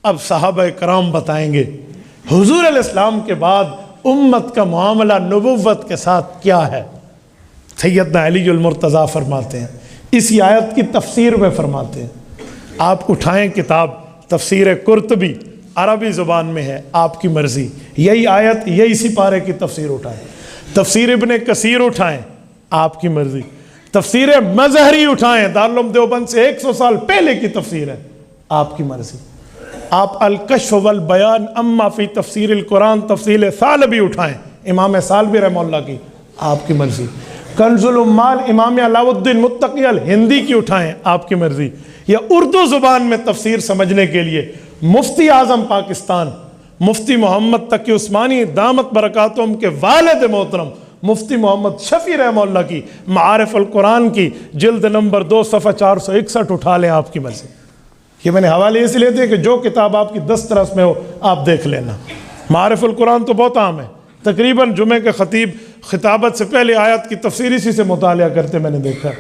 अब सहाबा कराम बताएंगे हुजूर अलैहिस्सलाम के बाद उम्मत का मामला नबुव्वत के साथ क्या है। सैयदना अली मुर्तज़ा फरमाते हैं, इसी आयत की तफसीर में फरमाते हैं, आप उठाएं किताब तफसीर कुर्तबी, अरबी ज़ुबान में है, आपकी मर्ज़ी, यही आयत यही सिपारे की तफसीर उठाएं। तफसीर इब्ने कसीर उठाएं, आपकी मर्ज़ी। तफसीर मज़हरी उठाएं, दारुल देवबंद से 100 साल पहले की तफसीर है, आपकी मर्ज़ी। आप अल-कश्फ वल बयान अम्मा फ़ी तफसीर अल-कुरान तफसील सालबी उठाएं, इमाम सालबी रहमतुल्लाह की, आपकी मर्ज़ी। कंजुल उम्माल इमाम अलाउद्दीन मुत्तकी अल हिंदी की उठाएं, आपकी मर्ज़ी। या उर्दू ज़ुबान में तफसीर समझने के लिए मुफ्ती आज़म पाकिस्तान मुफ्ती मोहम्मद तकी उस्मानी दामत बरकातुहुम के वालिद मोहतरम मुफ्ती मोहम्मद शफ़ी रहमतुल्लाह की मारिफ़ अल कुरान की जिल्द नंबर 2 सफ़ा 461 उठा लें, आपकी मर्ज़ी। ये मैंने हवाले इसलिए दिए कि जो किताब आपकी दस्तरस में हो आप देख लेना। मारिफ़ अल कुरान तो बहुत आम है, तकरीबन जुमे के ख़तीब खिताबत से पहले आयत की तफसीर इसी से मुतालिया करते मैंने देखा।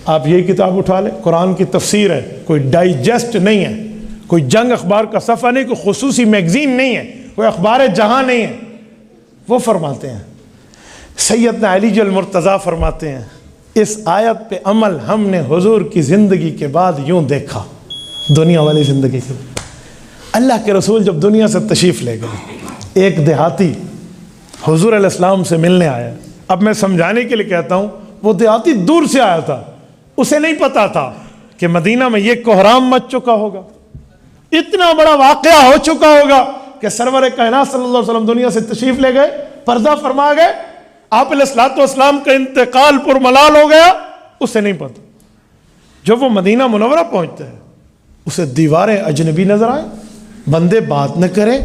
आप यही किताब उठा लें, कुरान की तफसीर है, कोई डाइजेस्ट नहीं है, कोई जंग अखबार का सफ़ा नहीं, कोई खुसूसी मैगज़ीन नहीं है, कोई अखबार जहाँ नहीं है। वो फरमाते हैं सैयदना अली मुर्तज़ा फरमाते हैं, इस आयत पे अमल हमने हुजूर की ज़िंदगी के बाद यूँ देखा, दुनिया वाली ज़िंदगी के। अल्लाह के रसूल जब दुनिया से तशरीफ़ ले गए, एक देहाती हुजूर अलैहिस्सलाम से मिलने आया। अब मैं समझाने के लिए कहता हूँ, वो देहाती दूर से आया था, उसे नहीं पता था कि मदीना में ये कोहराम मच चुका होगा, इतना बड़ा वाक़या हो चुका होगा कि सरवर कायनात सल्लल्लाहु अलैहि वसल्लम दुनिया से तशरीफ़ ले गए, पर्दा फरमा गए, आप अलैहिस्सलाम का इंतकाल पुरमलाल हो गया, उसे नहीं पता। जब वो मदीना मुनव्वरा पहुँचता है, उसे दीवारें अजनबी नज़र आए, बंदे बात न करें,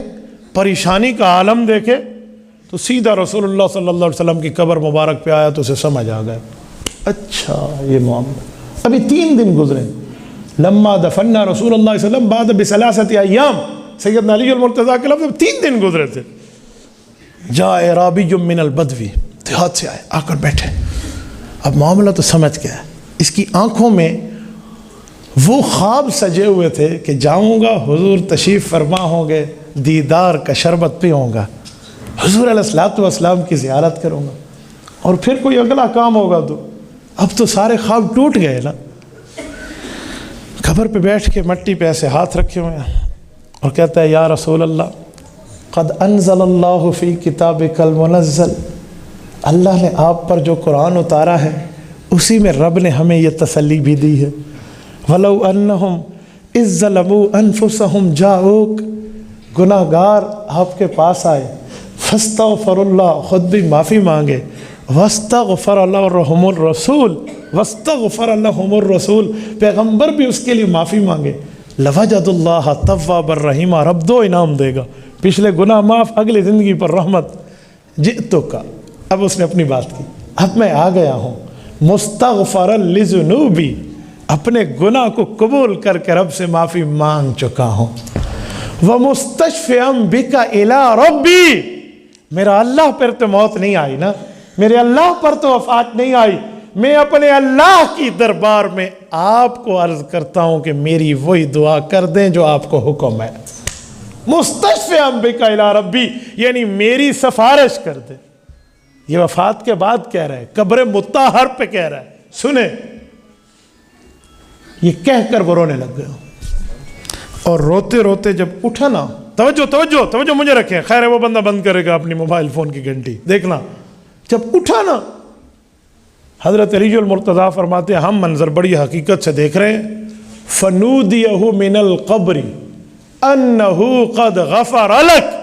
परेशानी का आलम देखे, तो सीधा रसूलुल्लाह सल्लल्लाहु अलैहि वसल्लम की कब्र मुबारक पे आया तो उसे समझ आ गया, अच्छा ये मामला। अभी 3 दिन गुजरे, लम्मा दफन्ना रसूलुल्लाह सल्लल्लाहु अलैहि वसल्लम बाद बिसलासति अय्याम, सैयदना अली मुर्तज़ा के लफ्ज़ 3 दिन गुजरे थे। जाए राबियुम मिनल बदवी, देहात से आए, आकर बैठे। अब मामला तो समझ गया, इसकी आंखों में वो ख्वाब सजे हुए थे कि जाऊंगा हुजूर तशरीफ़ फरमा होंगे, दीदार का शरबत पीऊँगा, हुजूर अलैहिस्सलातु वस्सलाम की ज़ियारत करूँगा, और फिर कोई अगला काम होगा। तो अब तो सारे ख्वाब टूट गए ना। कब्र पे बैठ के मट्टी पे ऐसे हाथ रखे हुए हैं और कहता है, या रसूल अल्लाह, क़द अनज़लल्लाहु फ़ी किताबिकल मुनज़्ज़ल, अल्लाह ने आप पर जो कुरान उतारा है उसी में रब ने हमें यह तसल्ली भी दी है। वलौ अन्नहुम इज़्ज़लमू अनफुसहुम जाऊक, गुनाहगार आपके पास आए, फस्तग़फ़िरुल्लाह, खुद भी माफ़ी मांगे, वस्तग़फ़र लहुमुर रसूल, वस्तग़फ़र लहुमुर रसूल, पैगम्बर भी उसके लिए माफ़ी मांगे, लवजदुल्लाह तव्वाबर रहीमा, रब 2 इनाम देगा, पिछले गुनाह माफ़, अगली ज़िंदगी पर रहमत। जितो का, अब उसने अपनी बात की, अब मैं आ गया हूँ मुस्तग़फ़रन लिज़ुनूबी, अपने गुनाह को कबूल करके रब से माफ़ी मांग चुका हूँ। व मुस्तशफ़िअन बिका इला रब्बी, मेरा अल्लाह पर तो मौत नहीं आई ना, मेरे अल्लाह पर तो वफ़ात नहीं आई, मैं अपने अल्लाह की दरबार में आपको अर्ज़ करता हूँ कि मेरी वही दुआ कर दें जो आपको हुक्म है। मुस्तशफ़िअन बिका इला रब्बी, यानी मेरी सिफारिश कर दे। ये वफ़ात के बाद कह रहा है, कब्र मुत्ताहर पे कह रहा है। सुने, ये कहकर वो रोने लग गया, और रोते रोते जब उठा ना, तवज्जो तवज्जो तवज्जो मुझे रखें, खैर है वो बंदा बंद करेगा अपनी मोबाइल फ़ोन की घंटी, देखना। जब उठा ना, हज़रत अली मुर्तज़ा फरमाते हैं, हम मंजर बड़ी हकीकत से देख रहे हैं। फ़नूदियहु मिनल क़ब्रि अन्नहु क़द ग़फ़र लक,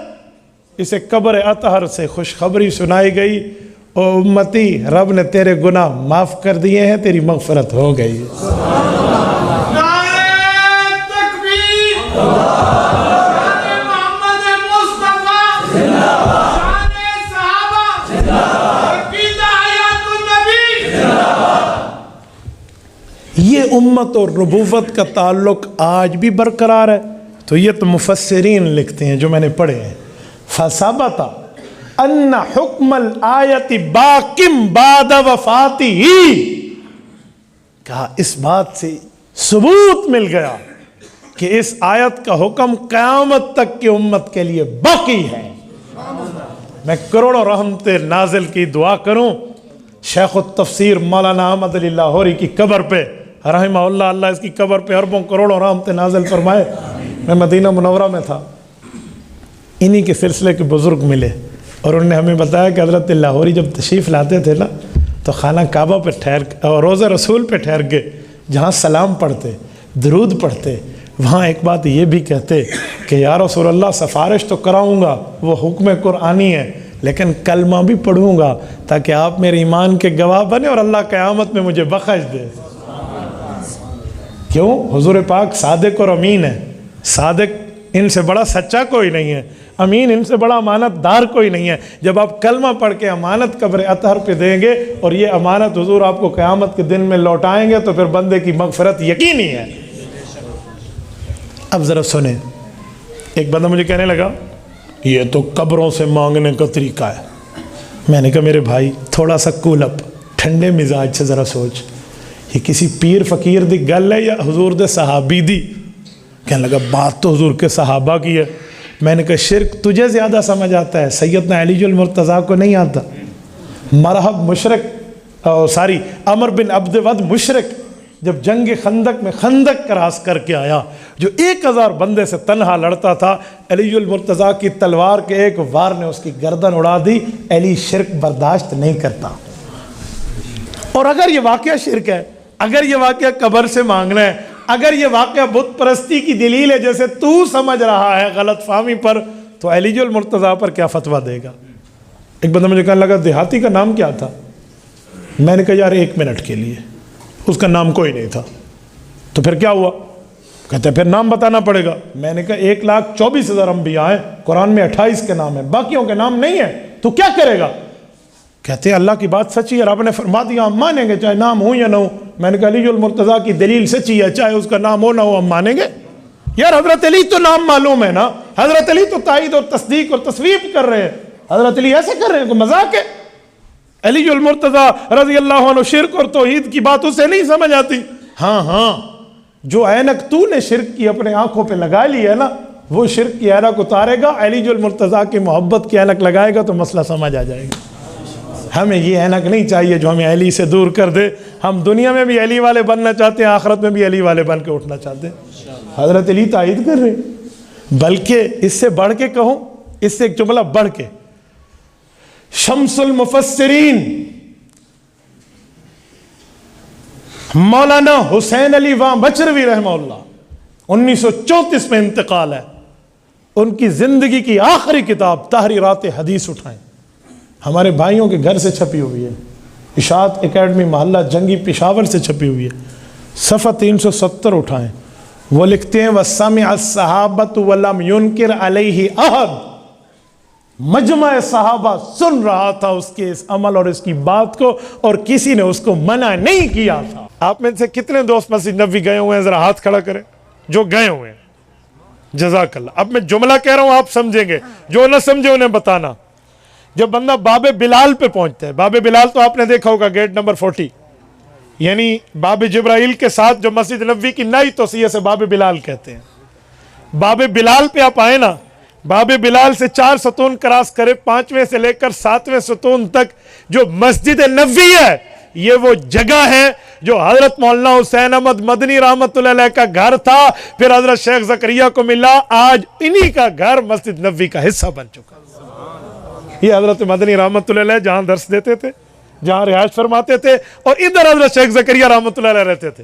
इसे कब्र अतहर से खुशखबरी सुनाई गई, ओ उम्मती, रब ने तेरे गुनाह माफ़ कर दिए हैं, तेरी मग़फ़िरत हो गई। ये उम्मत और नबुव्वत का ताल्लुक़ आज भी बरकरार है। तो ये तो मुफस्सिरीन लिखते हैं जो मैंने पढ़े हैं, फसबता अन्ना हुक्मल आयति बाकिम बाद वफ़ातिही, कहा इस बात से सबूत मिल गया कि इस आयत का हुक्म क़यामत तक की उम्मत के लिए बाकी है। मैं करोड़ों रहमतें नाजिल की दुआ करूं शेख तफसीर मौलाना अहमद अली लाहौरी की कब्र पे रहमहुल्लाह, अल्लाह इसकी कब्र पे अरबों करोड़ों रहमतें नाजिल फरमाए। मैं मदीना मुनव्वरा में था, इन्हीं के सिलसिले के बुज़ुर्ग मिले और उन्होंने हमें बताया कि हज़रत लाहौरी जब तशरीफ़ लाते थे ना तो खाना काबा पे ठहर और रोज़ा रसूल पे ठहर के जहाँ सलाम पढ़ते, दरूद पढ़ते, वहाँ एक बात ये भी कहते कि या रसूल अल्लाह, सिफारिश तो कराऊँगा, वो हुक्म कुरानी है, लेकिन कलमा भी पढ़ूँगा ताकि आप मेरे ईमान के गवाह बने और अल्लाह क़यामत में मुझे बख्श दे। क्यों? हुजूर पाक सादिक और अमीन है। सादिक इनसे बड़ा सच्चा कोई नहीं है, अमीन इनसे बड़ा अमानतदार कोई नहीं है। जब आप कलमा पढ़ के अमानत कब्र अतहर पे देंगे और ये अमानत हुजूर आपको क़यामत के दिन में लौटाएंगे तो फिर बंदे की मगफरत यकीनी है। अब ज़रा सुने, एक बंदा मुझे कहने लगा ये तो कब्रों से मांगने का तरीका है। मैंने कहा मेरे भाई थोड़ा सा कूलअप, ठंडे मिजाज से ज़रा सोच, ये किसी पीर फ़कीर दी गल है या हुजूर दे सहाबी दी? कहने लगा बात तो हुजूर के सहाबा की है। मैंने कहा शिरक तुझे ज़्यादा समझ आता है, सैयदना अली मुर्तज़ा को नहीं आता। मरहब मुशरक सारी अमर बिन अब्दवद मुशरक जब जंग खंदक में खंदक क्रॉस करके आया, जो 1000 बंदे से तन्हा लड़ता था, अली मुर्तज़ा की तलवार के एक वार ने उसकी गर्दन उड़ा दी। अली शिरक बर्दाश्त नहीं करता। और अगर ये वाक़या शिरक है, अगर ये वाक़या कब्र से मांगना है, अगर ये वाक़या बुत परस्ती की दलील है जैसे तू समझ रहा है गलत फहमी पर, तो अली मुर्तज़ा पर क्या फतवा देगा? एक बंदा मुझे कहने लगा देहाती का नाम क्या था? मैंने कहा यार 1 मिनट के लिए, उसका नाम कोई नहीं था। तो फिर क्या हुआ? कहते फिर नाम बताना पड़ेगा। मैंने कहा 1,24,000 अंबिया हैं, कुरान में 28 के नाम है, बाकियों के नाम नहीं है, तो क्या करेगा? कहते अल्लाह की बात सच्ची है, रब ने फरमा दिया हम मानेंगे चाहे नाम हो या ना हो। मैंने कहा अली मुर्तज़ा की दलील सच्ची है, चाहे उसका नाम हो ना हो हम मानेंगे। यार हजरत अली तो नाम मालूम है ना, हजरत अली तो ताईद और तस्दीक और तस्वीब कर रहे हैं। हजरत अली ऐसे कर रहे हैं, कोई मजाक है? अली मुर्तज़ा रज़ी अल्लाह अन्हु शिरक और तौहीद की बात उसे नहीं समझ आती। हाँ हाँ, जो ऐनक तूने शिरक की अपने आंखों पे लगा ली है ना, वो शिरक की ऐनक उतारेगा, अली मुर्तज़ा की मोहब्बत की ऐनक लगाएगा तो मसला समझ आ जाएगा। हमें ये ऐनक नहीं चाहिए जो हमें अली से दूर कर दे। हम दुनिया में भी अली वाले बनना चाहते हैं, आखिरत में भी अली वाले बन के उठना चाहते हैं। हजरत अली तायद कर रहे हैं, बल्कि इससे बढ़ के कहूँ, इससे एक जुमला बढ़ के, शम्सुल मुफस्सिरीन मौलाना हुसैन अली वामबचरवी रहमहुल्लाह 1934 में इंतकाल है। उनकी जिंदगी की आखिरी किताब तहरीरात हदीस उठाएं, हमारे भाइयों के घर से छपी हुई है, इशात एकेडमी मोहल्ला जंगी पेशावर से छपी हुई है। सफ़ा 370 उठाएं, वो लिखते हैं वसमिअ अस्सहाबतु वलम युनकिर अलैहि अहद। मजमा सहाबा सुन रहा था उसके इस अमल और इसकी बात को, और किसी ने उसको मना नहीं किया था। आप में से कितने दोस्त मस्जिद नबी गए हुए हैं? जरा हाथ खड़ा करें जो गए हुए हैं। जज़ाकल्लाह। अब मैं जुमला कह रहा हूं, आप समझेंगे, जो ना समझे उन्हें बताना। जब बंदा बाबे बिलाल पे पहुंचता है, बाबे बिलाल तो आपने देखा होगा गेट नंबर 40, यानी बाबे जिब्राइल के साथ जो मस्जिद नबी की नई तौसीया से बाबे बिलाल कहते हैं। बाबे बिलाल पे आप आए ना, बाबे बिलाल से 4 सतून क्रॉस करे, 5वें से लेकर 7वें सतून तक जो मस्जिद नबी है, ये वो जगह है जो हजरत मौलाना हुसैन अहमद मदनी रहमतुल्लाह अलैह का घर था, फिर हजरत शेख ज़करिया को मिला, आज इन्हीं का घर मस्जिद नबी का हिस्सा बन चुका। ये हजरत मदनी रहमतुल्लाह अलैह जहां दर्स देते थे, जहां रिहायश फरमाते थे, और इधर हजरत शेख ज़करिया रहमतुल्लाह अलैह रहते थे।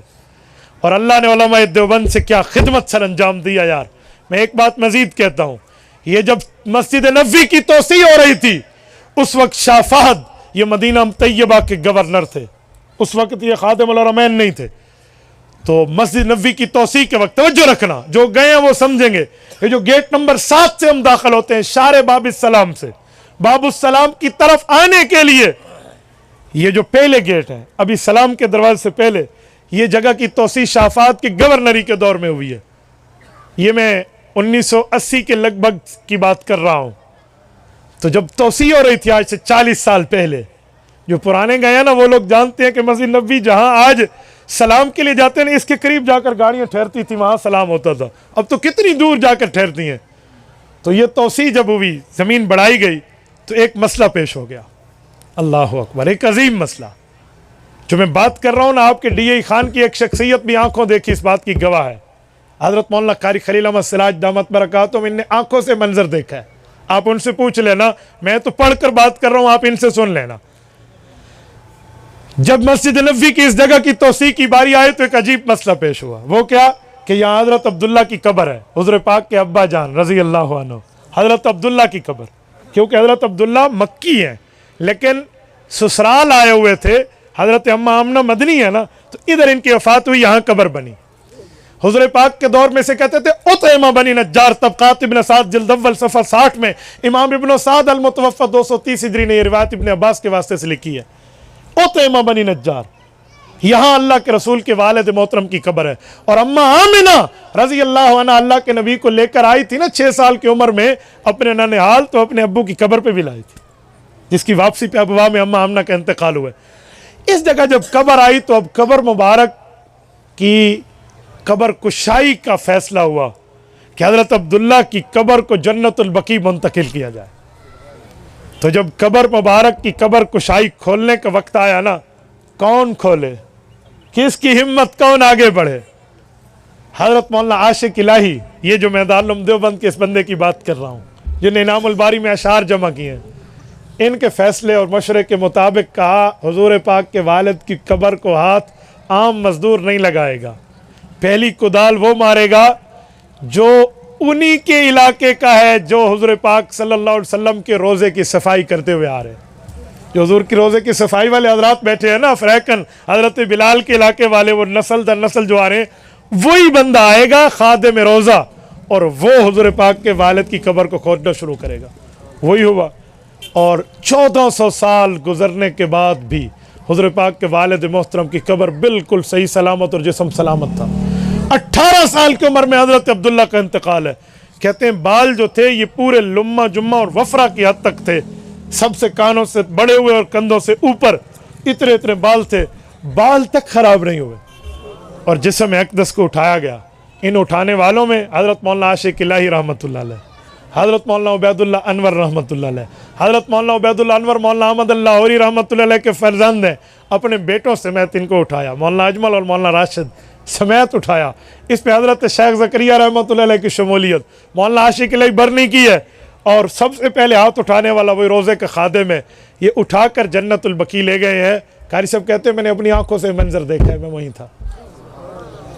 और अल्लाह ने उलमाए देवबंद से क्या खिदमत सर अंजाम दिया। यार मैं एक बात मजीद कहता हूँ, ये जब मस्जिद नबी की तोसी हो रही थी, उस वक्त शाह फहद ये मदीना तैयबा के गवर्नर थे, उस वक्त ये खादिम उल हरमैन नहीं थे। तो मस्जिद नबी की तोसी के वक्त तवज्जो रखना, जो गए हैं वो समझेंगे। ये जो गेट नंबर 7 से हम दाखिल होते हैं, शारे बाबुस्सलाम से, बाबुस्सलाम की तरफ आने के लिए ये जो पहले गेट है, अभी सलाम के दरवाजे से पहले, ये जगह की तोसी शाह फहद की गवर्नरी के दौर में हुई है। ये मैं 1980 के लगभग की बात कर रहा हूं। तो जब तोसी हो रही थी आज से 40 साल पहले, जो पुराने गए हैं ना वो लोग जानते हैं कि मस्जिद नबी जहां आज सलाम के लिए जाते हैं, इसके करीब जाकर गाड़ियां ठहरती थी, वहां सलाम होता था। अब तो कितनी दूर जाकर ठहरती हैं। तो ये तोसी जब हुई, ज़मीन बढ़ाई गई, तो एक मसला पेश हो गया। अल्लाह अकबर, एक अजीम मसला जो मैं बात कर रहा हूँ ना, आपके DI खान की एक शख्सियत भी आंखों देखी इस बात की गवाह है। हज़रत मौलाना कारी खलील अहमद सिराज दामत बरकातुहू, इनने आंखों से मंजर देखा है। आप उनसे पूछ लेना, मैं तो पढ़कर बात कर रहा हूँ, आप इनसे सुन लेना। जब मस्जिद नबवी की इस जगह की तोसी की बारी आए तो एक अजीब मसला पेश हुआ। वो क्या कि यहाँ हज़रत अब्दुल्ला की कब्र है, हुज़ूर पाक के अब्बा जान रज़ी अल्लाह अन्हु, हज़रत अब्दुल्ला की कब्र। क्योंकि हज़रत अब्दुल्ला मक्की हैं, लेकिन ससुराल आए हुए थे, हज़रत अम्मा आमना मदनी है ना, तो इधर इनकी वफ़ात हुई, यहाँ कब्र बनी। हुज़ूर पाक के दौर में से कहते थे उतैमा बनी नज्जार, तबक़ात इब्न साद जिल्द अव्वल सफ़ा 60 में इमाम इब्न साद अल मुतवफ़्फ़ा 230 हिजरी ने ये रिवायत इब्न अब्बास के वास्ते से लिखी है। उतैमा बनी नज्जार, यहाँ अल्लाह के रसूल के वालिद मोहतरम की कब्र है। और अम्मा आमिना रज़ी अल्लाह अन्हा अल्लाह के नबी को लेकर आई थी ना 6 साल की उम्र में अपने ननिहाल, तो अपने अब्बू की कब्र पे भी लाई थी, जिसकी वापसी पे अबवा में अम्मा आमना का इंतकाल हुआ। इस जगह जब कब्र आई तो अब कब्र मुबारक की कब्र कुशाई का फैसला हुआ कि हज़रत अब्दुल्ला की कब्र को जन्नतुल बकी मुंतकिल किया जाए। तो जब कब्र मुबारक की कब्र कुशाई खोलने का वक्त आया ना, कौन खोले, किसकी हिम्मत, कौन आगे बढ़े? हज़रत मौलाना आशिक इलाही, ये जो मैं दारुल देवबंद के इस बंदे की बात कर रहा हूँ, जिन्हें इनामुल बारी में अशार जमा किए हैं, इनके फैसले और मशवरे के मुताबिक कहा हुजूर पाक के वालिद की कब्र को हाथ आम मजदूर नहीं लगाएगा, पहली कुदाल वो मारेगा जो उन्हीं के इलाके का है, जो हुजूर पाक सल्लल्लाहु अलैहि वसल्लम के रोज़े की सफाई करते हुए आ रहे हैं। जो हुजूर की रोज़े की सफाई वाले हजरात बैठे हैं ना, अफ्रीकन हज़रत बिलाल के इलाके वाले, वो नस्ल दर नस्ल जो आ रहे हैं, वही बंदा आएगा खादिम रोज़ा, और वो हुजूर पाक के वालिद की कब्र को खोदना शुरू करेगा। वही हुआ। और 1400 साल गुजरने के बाद भी हुजूर पाक के वालिद मोहतरम की कब्र बिल्कुल सही सलामत और जिस्म सलामत था। 18 साल की उम्र में हज़रत अब्दुल्ला का इंतकाल है। कहते हैं बाल जो थे ये पूरे लुम्मा जुम्मा और वफरा की हद तक थे, सबसे कानों से बड़े हुए और कंधों से ऊपर इतने इतने बाल थे, बाल तक खराब नहीं हुए। और जिस्म अक़दस को उठाया गया। इन उठाने वालों में हज़रत मौलाना आशिक इलाही रहमतुल्लाह अलैह, हज़रत मौलाना उबैदुल्लाह अनवर रहमतुल्लाह अलैह, हज़रत मौलाना उबैदुल्लाह अनवर मौलाना अहमद लाहौरी रहमतुल्लाह अलैह के फर्जंद हैं। अपने बेटों समेत इनको उठाया, मौलाना अजमल और मौलाना राशिद समेत उठाया। इस पे हज़रत शेख ज़करिया रहमतुल्लाह अलैह की शमूलियत, मौलाना आशिक इलाही बरनी की है। और सबसे पहले हाथ उठाने वाला वही रोज़े का खादिम है। ये उठाकर जन्नतुल बकी ले गए हैं। कारी साहब कहते हैं मैंने अपनी आंखों से मंजर देखा है, मैं वहीं था,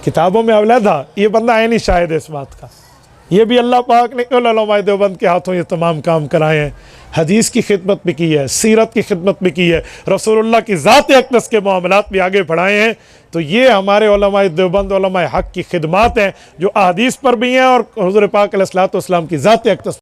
किताबों में अलहदा, ये बंदा है नहीं शायद इस बात का। ये भी अल्लाह पाक ने उलमाए देवबंद के हाथों ये तमाम काम कराए हैं। हदीस की खिदमत भी की है, सीरत की खिदमत भी की है, रसूलुल्लाह की ज़ात अक़दस के मामलात भी आगे बढ़ाए हैं। तो ये हमारे उलमाए देवबंद उलमाए हक़ की खिदमत हैं, जो अहदीस पर भी हैं और हुज़ूर पाक अलैहिस्सलातु वस्सलाम की ज़ात अक़दस